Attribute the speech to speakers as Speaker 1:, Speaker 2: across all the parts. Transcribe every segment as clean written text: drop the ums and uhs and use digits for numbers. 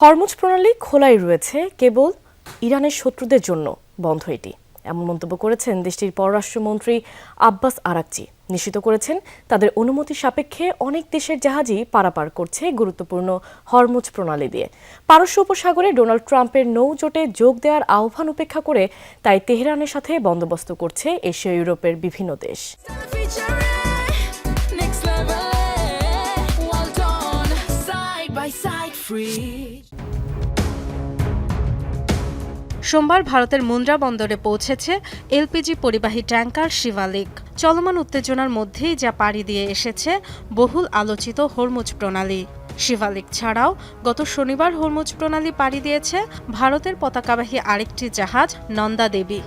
Speaker 1: Hormuz প্রণালী খোলাই রয়েছে, কেবল ইরানের শত্রুদের জন্য বন্ধ এটি, এমন মন্তব্য করেছেন দেশটির পররাষ্ট্রমন্ত্রী আব্বাস আরাকচি। নিশ্চিত করেছেন তাদের অনুমতি সাপেক্ষে অনেক দেশের জাহাজই পারাপার করছে গুরুত্বপূর্ণ হরমুজ প্রণালী দিয়ে। পারস্য উপসাগরে ডোনাল্ড ট্রাম্পের নৌজোটে যোগ দেওয়ার আহ্বান উপেক্ষা করে তাই তেহরানের সাথে বন্দোবস্ত করছে এশিয়া ইউরোপের বিভিন্ন দেশ।
Speaker 2: সোমবার ভারতের মুন্দ্রা বন্দরে পৌঁছেছে এলপিজি পরিবাহী ট্যাংকার শিভালিক। চলমান উত্তেজনার মধ্যেই যা পাড়ি দিয়ে এসেছে বহুল আলোচিত হরমুজ প্রণালী। শিভালিক ছাড়াও গত শনিবার হরমুজ প্রণালী পাড়ি দিয়েছে ভারতের পতাকাবাহী আরেকটি জাহাজ নন্দা দেবী।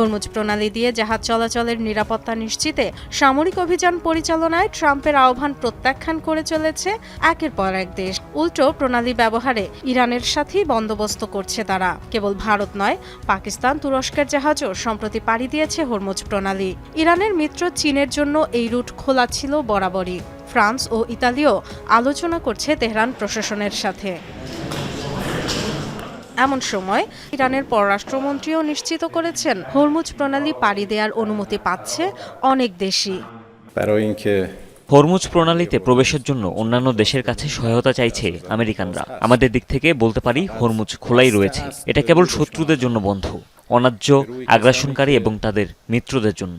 Speaker 2: হরমুজ প্রণালী দিয়ে জাহাজ চলাচলের নিরাপত্তা নিশ্চিতে সামরিক অভিযান পরিচালনায় ট্রাম্পের আহ্বান প্রত্যাখ্যান করে চলেছে একের পর এক দেশ। উল্টো প্রণালী ব্যবহারে ইরানের সাথেই বন্দোবস্ত করছে তারা। কেবল ভারত নয়, পাকিস্তান, তুরস্কের জাহাজও সম্প্রতি পাড়ি দিয়েছে হরমুজ প্রণালী। ইরানের মিত্র চীনের জন্য এই রুট খোলা ছিল বরাবরই। ফ্রান্স ও ইতালিও আলোচনা করছে তেহরান প্রশাসনের সাথে। এমন সময় ইরানের পররাষ্ট্রমন্ত্রীও নিশ্চিত করেছেন হরমুজ প্রণালী পাড়ি দেওয়ার অনুমতি পাচ্ছে অনেক দেশই।
Speaker 3: হরমুজ প্রণালীতে প্রবেশের জন্য অন্যান্য দেশের কাছে সহায়তা চাইছে আমেরিকানরা। আমাদের দিক থেকে বলতে পারি হরমুজ খোলাই রয়েছে। এটা কেবল শত্রুদের জন্য বন্ধ, অন্যায্য আগ্রাসনকারী এবং তাদের মিত্রদের জন্য।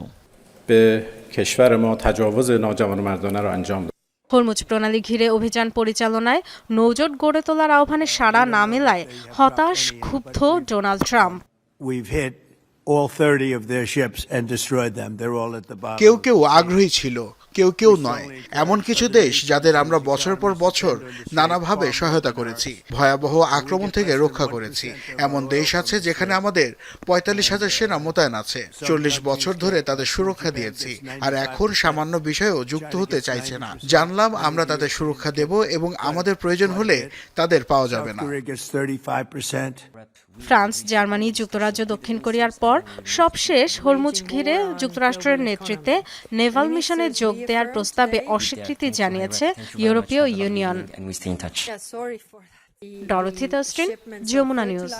Speaker 2: হরমুজ প্রণালী ঘিরে অভিযান পরিচালনায় নৌজোট গড়ে তোলার আহ্বানে সাড়া না মেলায় হতাশ, ক্ষুব্ধ ডোনাল্ড ট্রাম্প।
Speaker 4: কেউ কেউ আগ্রহী ছিল, কেউ কেউ নয়। এমন কিছু দেশ যাদের আমরা বছর পর বছর নানাভাবে সহায়তা করেছি, ভয়াবহ আক্রমণ থেকে রক্ষা করেছি। এমন দেশ আছে যেখানে আমাদের ৪৫,০০০ সেনা মোতায়েন আছে। ৪০ বছর ধরে তাদের সুরক্ষা দিয়েছি, আর এখন সামান্য বিষয়েও যুক্ত হতে চাইছে না। জানলাম আমরা তাদের সুরক্ষা দেব এবং আমাদের প্রয়োজন হলে তাদের পাওয়া যাবে না।
Speaker 2: ফ্রান্স, জার্মানি, যুক্তরাজ্য, দক্ষিণ কোরিয়ার পর সবশেষ হরমুজ ঘিরে যুক্তরাষ্ট্রের নেতৃত্বে নেভাল মিশনে যোগ দেওয়ার প্রস্তাবে অস্বীকৃতি জানিয়েছে ইউরোপীয় union. Dorothy Thurston, Jamuna news.